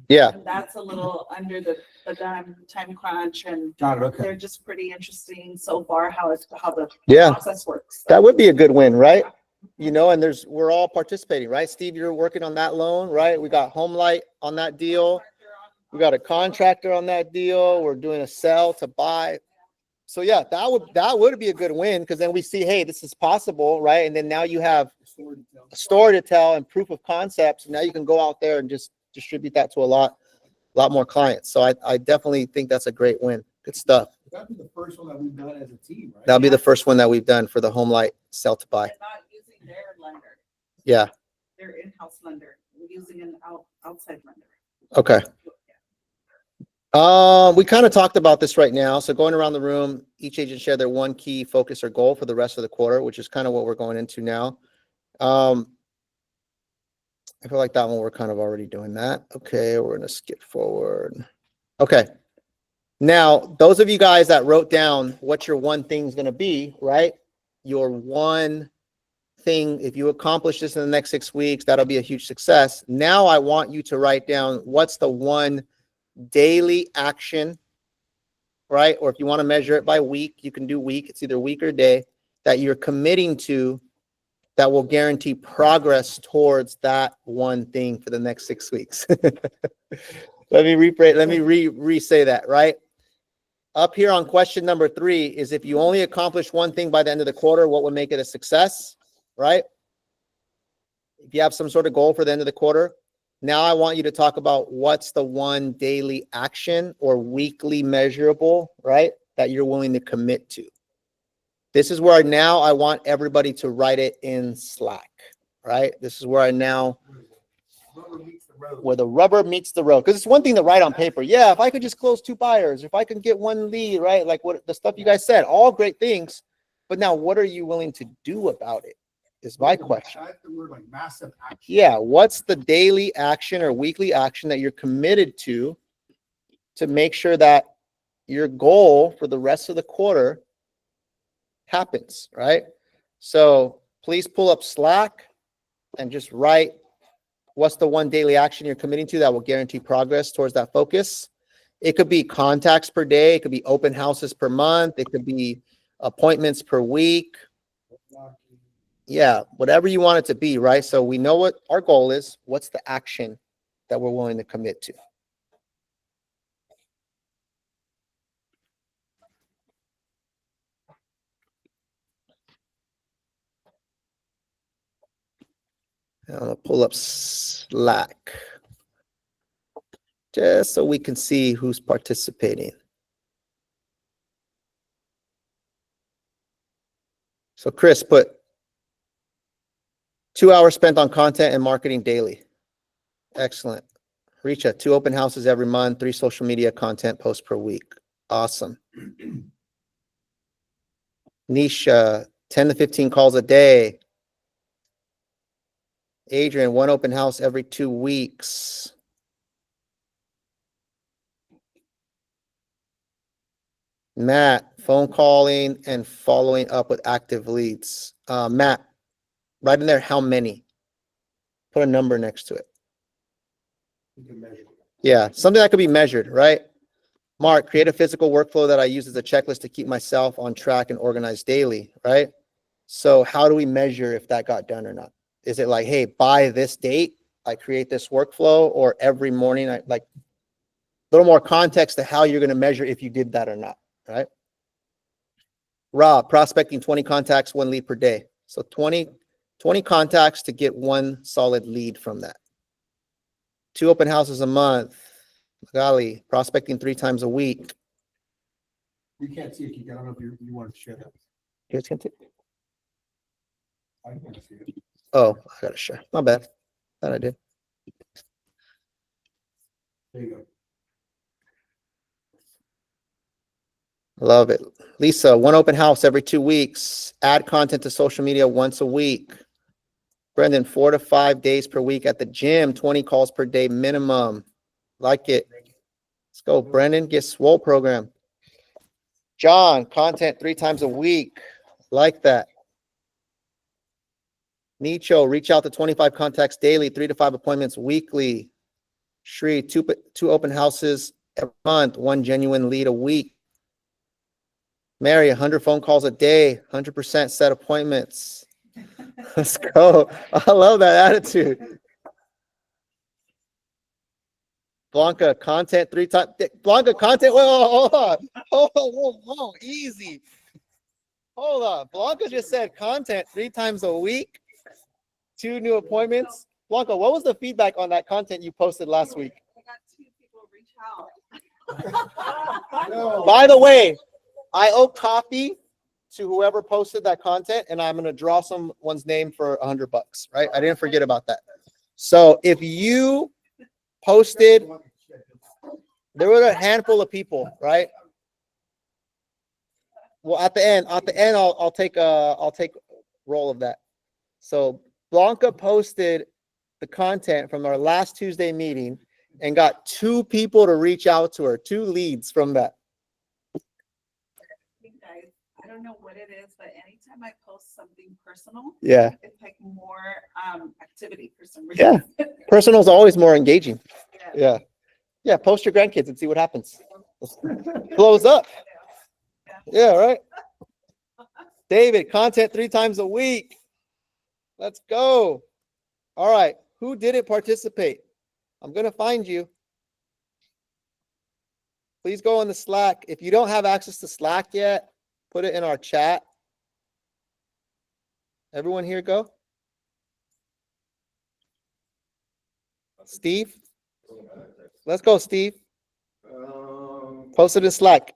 Yeah. And that's a little under the time crunch and Got it, okay. they're just pretty interesting so far how the Yeah. process works. That would be a good win, right? And we're all participating, right? Steve, you're working on that loan, right? We got Home Light on that deal. We got a contractor on that deal. We're doing a sell to buy. So yeah, that would be a good win because then we see, hey, this is possible, right? And then now you have a story to tell and proof of concepts. And now you can go out there and just distribute that to a lot more clients. So I definitely think that's a great win. Good stuff. That'd be the first one that we've done as a team, right? That'll be the first one that we've done for the Home Light sell to buy. They're not using their lender, Yeah. their in-house lender. We're using an outside lender. Okay. We kind of talked about this right now. So going around the room, each agent share their one key focus or goal for the rest of the quarter, which is kind of what we're going into now. I feel like that one, we're kind of already doing that. Okay, we're going to skip forward. Okay. Now, those of you guys that wrote down what your one thing is going to be, right? Your one thing, if you accomplish this in the next 6 weeks, that'll be a huge success. Now I want you to write down what's the one daily action, right? Or if you want to measure it by week, you can do week. It's either week or day that you're committing to that will guarantee progress towards that one thing for the next 6 weeks. Let me re-say that, right? Up here on question number 3 is if you only accomplish one thing by the end of the quarter, what would make it a success, right? If you have some sort of goal for the end of the quarter. Now I want you to talk about what's the one daily action or weekly measurable, right, that you're willing to commit to. This is where now I want everybody to write it in Slack, right? This is where I now, where the rubber meets the road. Because it's one thing to write on paper. Yeah, if I could just close 2 buyers, if I can get 1 lead, right? Like what the stuff you guys said, all great things. But now what are you willing to do about it is my question. Massive action. Yeah, what's the daily action or weekly action that you're committed to make sure that your goal for the rest of the quarter happens, right? So please pull up Slack and just write what's the one daily action you're committing to that will guarantee progress towards that focus. It could be contacts per day. It could be open houses per month. It could be appointments per week. Yeah, whatever you want it to be, right? So we know what our goal is. What's the action that we're willing to commit to? I'm gonna pull up Slack just so we can see who's participating. So Chris put 2 hours spent on content and marketing daily. Excellent. Richa, 2 open houses every month, 3 social media content posts per week. Awesome. Nisha, 10 to 15 calls a day. Adrian, 1 open house every 2 weeks. Matt, phone calling and following up with active leads. Matt, write in there how many. Put a number next to it. Yeah, something that could be measured, right? Mark, create a physical workflow that I use as a checklist to keep myself on track and organized daily, right? So how do we measure if that got done or not? Is it like, hey, by this date, I create this workflow, or every morning, I like a little more context to how you're going to measure if you did that or not, right? Rob, prospecting 20 contacts, 1 lead per day. So 20 contacts to get 1 solid lead from that. 2 open houses a month. Golly, prospecting 3 times a week. You can't see it. I don't know if you want to share that. You guys can take- I want to see it. Oh, I gotta share. My bad. Thought I did. There you go. Love it. Lisa, 1 open house every 2 weeks. Add content to social media once a week. Brendan, 4 to 5 days per week at the gym, 20 calls per day minimum. Like it. Let's go, Brendan. Get swole program. John, content 3 times a week. Like that. Nicho, reach out to 25 contacts daily, 3 to 5 appointments weekly. Shri, 2 open houses every month, 1 genuine lead a week. Mary, 100 phone calls a day, 100% set appointments. Let's go. I love that attitude. Blanca, content 3 times. Blanca, content. Whoa, hold on. Whoa, easy. Hold on. Blanca just said content 3 times a week, 2 new appointments. Blanca, what was the feedback on that content you posted last week? I got 2 people reach out. By the way, I owe coffee to whoever posted that content, and I'm going to draw someone's name for $100, right? I didn't forget about that. So if you posted, there were a handful of people, right? Well, at the end, I'll take roll of that. So Blanca posted the content from our last Tuesday meeting and got 2 people to reach out to her, 2 leads from that. Guys, I don't know what it is, but anytime I post something personal, Yeah. it's like more activity for some reason. Yeah. Personal is always more engaging. Yeah. Yeah. Post your grandkids and see what happens. Blows up. Yeah, right. David, content 3 times a week. Let's go. All right. Who didn't participate? I'm going to find you. Please go on the Slack. If you don't have access to Slack yet, put it in our chat. Everyone here go? Steve? Let's go, Steve. Post it in Slack.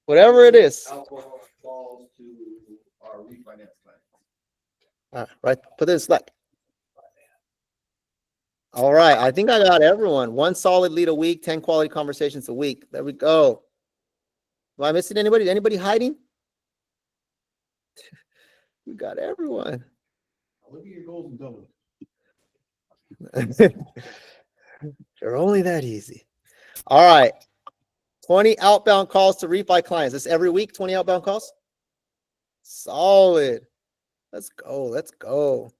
Whatever it is. Right. Put it in Slack. All right. I think I got everyone. 1 solid lead a week, 10 quality conversations a week. There we go. Am I missing anybody? Anybody hiding? We got everyone. Look at your goals and double. They're only that easy. All right. 20 outbound calls to refi clients. This every week, 20 outbound calls? Solid. Let's go. Let's go.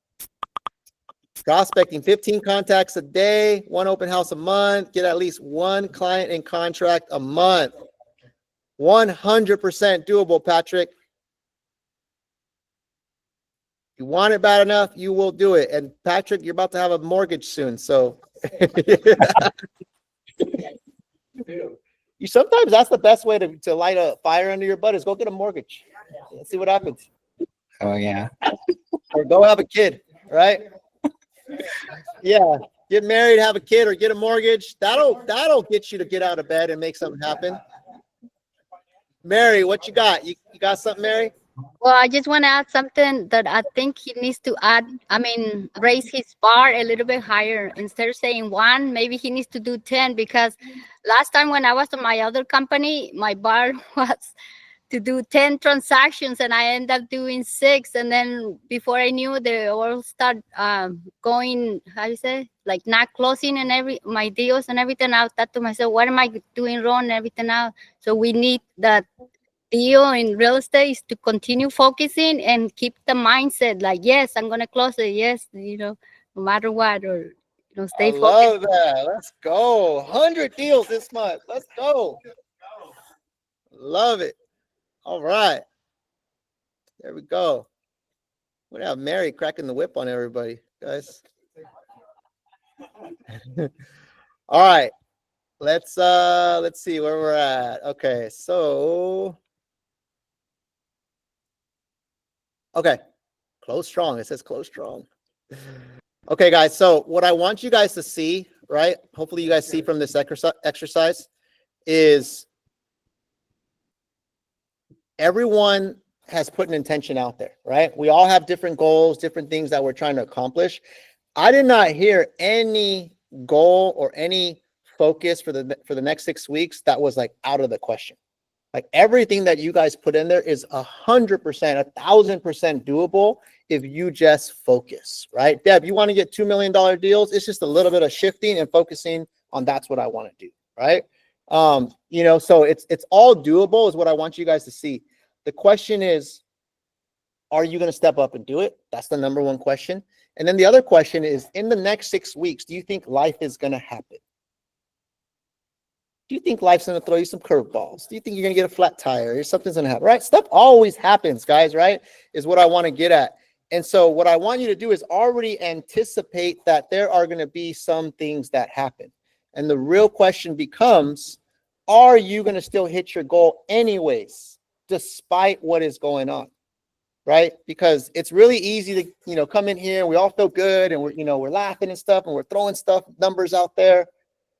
Prospecting 15 contacts a day, 1 open house a month, get at least 1 client in contract a month. 100% doable, Patrick. You want it bad enough, you will do it. And Patrick, you're about to have a mortgage soon, so you sometimes that's the best way to light a fire under your butt is go get a mortgage. Let's see what happens. Oh yeah. Or go have a kid, right? Yeah, get married, have a kid, or get a mortgage. That'll get you to get out of bed and make something happen. Mary, what you got? You got something, Mary? Well, I just want to add something that I think he needs to add. I mean, raise his bar a little bit higher. Instead of saying 1, maybe he needs to do 10, because last time when I was in my other company, my bar was to do 10 transactions and I ended up doing 6. And then before I knew, they all start going, how do you say, like not closing and my deals and everything. I thought to myself, what am I doing wrong and everything now? So we need that deal in real estate is to continue focusing and keep the mindset like, yes, I'm going to close it. Yes, no matter what, or, stay I focused. love that. Let's go. 100 deals this month. Let's go. Love it. All right. There we go. We're going to have Mary cracking the whip on everybody, guys. All right. Let's see where we're at. Okay, so close strong. It says close strong. Okay, guys. So what I want you guys to see, right? Hopefully you guys see from this exercise is everyone has put an intention out there, right? We all have different goals, different things that we're trying to accomplish. I did not hear any goal or any focus for the next 6 weeks that was like out of the question. Like everything that you guys put in there is 100%, 1,000% doable if you just focus, right? Deb, you want to get $2 million deals? It's just a little bit of shifting and focusing on that's what I want to do, right? So it's all doable is what I want you guys to see. The question is, are you going to step up and do it? That's the number one question. And then the other question is, in the next 6 weeks, do you think life is going to happen? Do you think life's going to throw you some curveballs? Do you think you're going to get a flat tire or something's going to happen, right? Stuff always happens, guys, right? Is what I want to get at. And so what I want you to do is already anticipate that there are going to be some things that happen. And the real question becomes, are you going to still hit your goal anyways, despite what is going on? Right? Because it's really easy to, come in here. We all feel good and we're laughing and stuff and we're throwing numbers out there.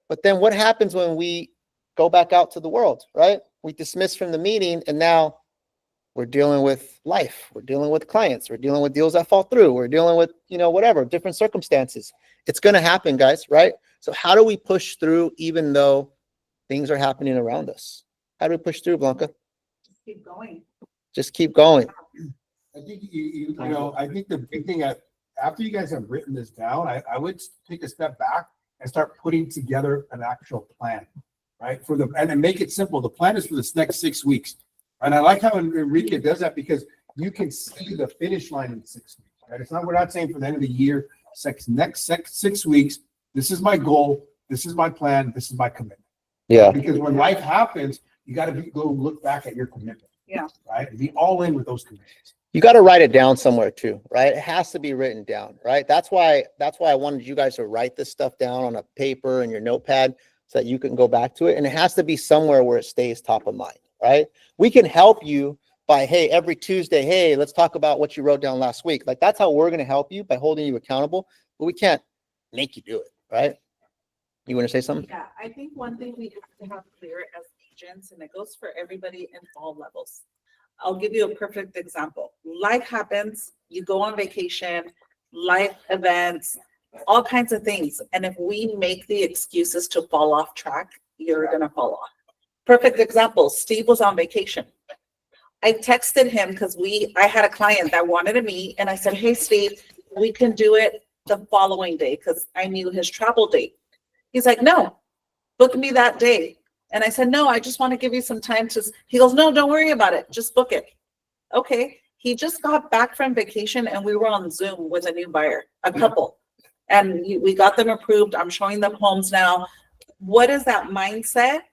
But then what happens when we go back out to the world, right? We dismiss from the meeting and now we're dealing with life. We're dealing with clients. We're dealing with deals that fall through. We're dealing with, whatever, different circumstances. It's going to happen, guys, right? So how do we push through even though things are happening around us? How do we push through, Blanca? Just keep going. Just keep going. I think I think the big thing after you guys have written this down, I would take a step back and start putting together an actual plan, right? And make it simple. The plan is for this next 6 weeks. And I like how Enrique does that because you can see the finish line in 6 weeks, right? We're not saying for the end of the year, next 6 weeks, this is my goal, this is my plan, this is my commitment. Yeah. Because when life happens, you got to go look back at your commitment. Yeah. Right? And be all in with those commitments. You got to write it down somewhere too, right? It has to be written down, right? That's why I wanted you guys to write this stuff down on a paper and your notepad so that you can go back to it. And it has to be somewhere where it stays top of mind, right? We can help you by, hey, every Tuesday, hey, let's talk about what you wrote down last week. Like that's how we're going to help you by holding you accountable, but we can't make you do it, right? You want to say something? Yeah, I think one thing we have to have clear as agents, and it goes for everybody in all levels. I'll give you a perfect example. Life happens, you go on vacation, life events, all kinds of things. And if we make the excuses to fall off track, you're gonna fall off. Perfect example, Steve was on vacation. I texted him because I had a client that wanted to meet, and I said, hey, Steve, we can do it the following day because I knew his travel date. He's like, no, book me that day. And I said, no, I just want to give you some time to, he goes, no, don't worry about it. Just book it. Okay. He just got back from vacation and we were on Zoom with a new buyer, a couple. And we got them approved. I'm showing them homes now. What is that mindset?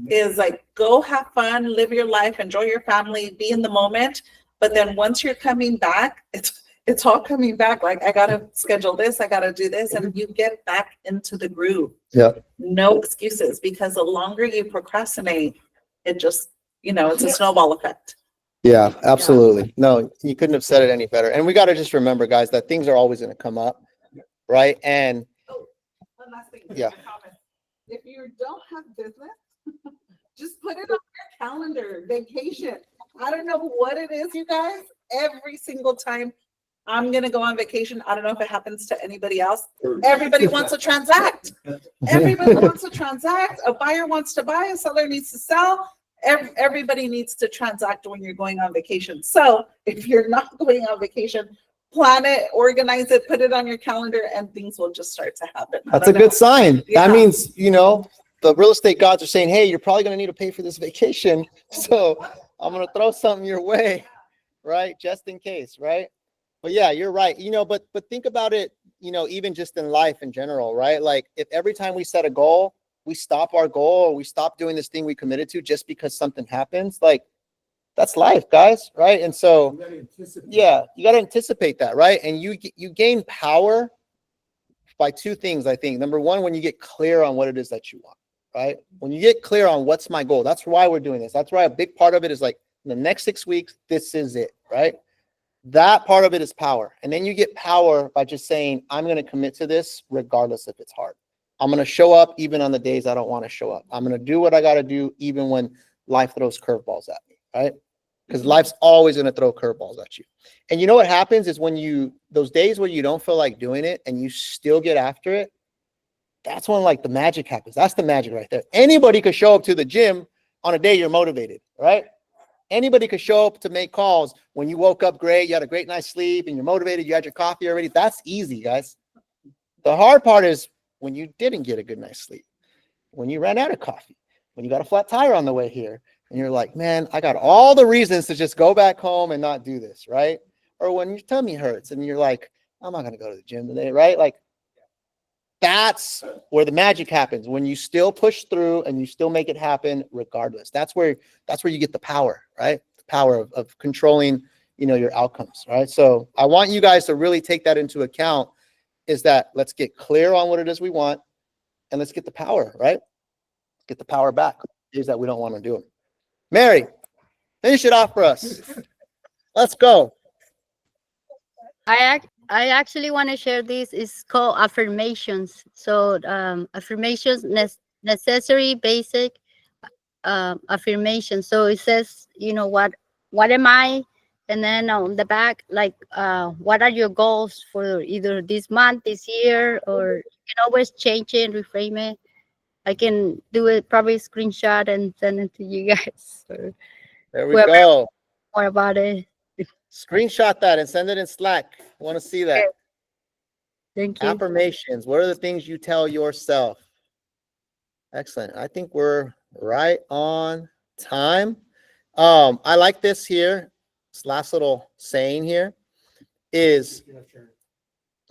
Is like, go have fun, live your life, enjoy your family, be in the moment. But then once you're coming back, it's all coming back. Like, I got to schedule this, I got to do this. And you get back into the groove. Yeah. No excuses, because the longer you procrastinate, it just, it's a snowball effect. Yeah, absolutely. No, you couldn't have said it any better. And we got to just remember, guys, that things are always going to come up. Right. And One last thing. Yeah. If you don't have business, just put it on your calendar, vacation. I don't know what it is, you guys. Every single time I'm going to go on vacation, I don't know if it happens to anybody else. Everybody wants to transact. Everybody wants to transact. A buyer wants to buy, a seller needs to sell. Everybody needs to transact when you're going on vacation. So if you're not going on vacation, plan it, organize it, put it on your calendar, and things will just start to happen. that's a good sign. Yeah. That means, the real estate gods are saying, hey, you're probably going to need to pay for this vacation. So I'm going to throw something your way, right? Just in case, right? But yeah, you're right. But think about it, even just in life in general, right? Like if every time we set a goal, we stop our goal, or we stop doing this thing we committed to just because something happens, like that's life, guys, right? And so, yeah, you got to anticipate that, right? And you gain power by two things, I think. Number one, when you get clear on what it is that you want, right? When you get clear on what's my goal, that's why we're doing this. That's why a big part of it is like, in the next 6 weeks, this is it, right? That part of it is power. And then you get power by just saying, I'm going to commit to this regardless if it's hard. I'm going to show up even on the days I don't want to show up. I'm going to do what I got to do even when life throws curveballs at me, right? Because life's always going to throw curveballs at you. And you know what happens is when those days where you don't feel like doing it and you still get after it, that's when like the magic happens. That's the magic right there. Anybody could show up to the gym on a day you're motivated, right? Anybody could show up to make calls when you woke up great, you had a great night's sleep, and you're motivated, you had your coffee already. That's easy, guys. The hard part is when you didn't get a good night's sleep, when you ran out of coffee, when you got a flat tire on the way here, and you're like, man, I got all the reasons to just go back home and not do this, right? Or when your tummy hurts and you're like, I'm not going to go to the gym today, right? Like, that's where the magic happens, when you still push through and you still make it happen regardless. That's where you get the power, right? The power of controlling, your outcomes, right? So I want you guys to really take that into account, is that let's get clear on what it is we want, and let's get the power, right? Get the power back. Is that we don't want to do them. Mary, finish it off for us. Let's go. I actually want to share this. It's called affirmations. So affirmations, necessary, basic affirmation. So it says, what am I? And then on the back, like, what are your goals for either this month, this year, or you can always change it, reframe it. I can do it, probably screenshot and send it to you guys. Or there we go. More about it. Screenshot that and send it in Slack. I want to see that. Okay. Thank you. Affirmations. What are the things you tell yourself? Excellent. I think we're right on time. I like this here. This last little saying here is,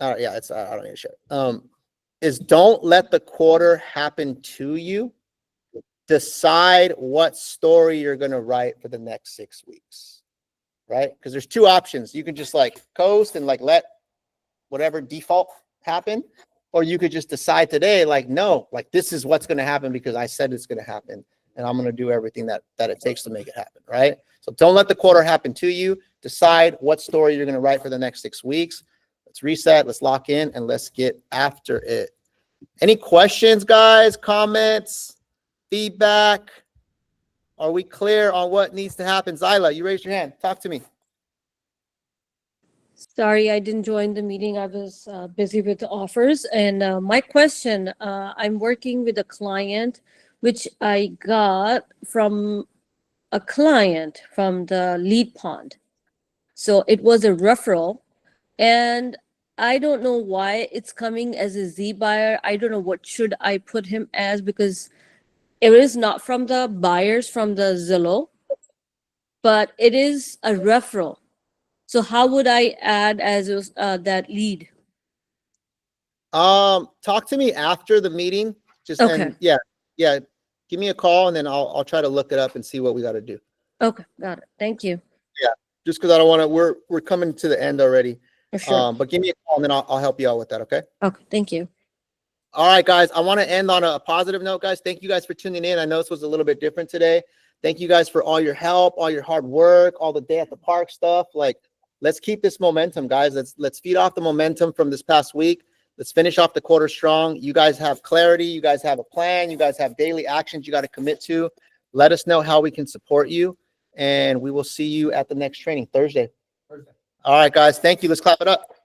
yeah, it's, I don't need to share it. Is don't let the quarter happen to you. Decide what story you're going to write for the next 6 weeks. Right? Because there's two options. You can just like coast and like let whatever default happen, or you could just decide today, like, no, like this is what's going to happen because I said it's going to happen, and I'm going to do everything that it takes to make it happen. Right? So don't let the quarter happen to you. Decide what story you're going to write for the next 6 weeks. Let's reset, let's lock in, and let's get after it. Any questions, guys? Comments? Feedback? Are we clear on what needs to happen? Zyla, you raised your hand. Talk to me. Sorry, I didn't join the meeting. I was busy with the offers. And my question, I'm working with a client, which I got from a client from the lead pond. So it was a referral. And I don't know why it's coming as a Z buyer. I don't know what should I put him as, because it is not from the buyers from the Zillow, but it is a referral. So how would I add as that lead? Talk to me after the meeting. Just Okay. and yeah. Give me a call and then I'll try to look it up and see what we got to do. Okay, got it. Thank you. Just because I don't want to. We're coming to the end already. Sure. But give me a call and then I'll help you out with that. Okay. Okay, thank you. All right, guys. I want to end on a positive note, guys. Thank you guys for tuning in. I know this was a little bit different today. Thank you guys for all your help, all your hard work, all the day at the park stuff. Like, let's keep this momentum, guys. Let's feed off the momentum from this past week. Let's finish off the quarter strong. You guys have clarity. You guys have a plan. You guys have daily actions you got to commit to. Let us know how we can support you. And we will see you at the next training Thursday. All right, guys. Thank you. Let's clap it up.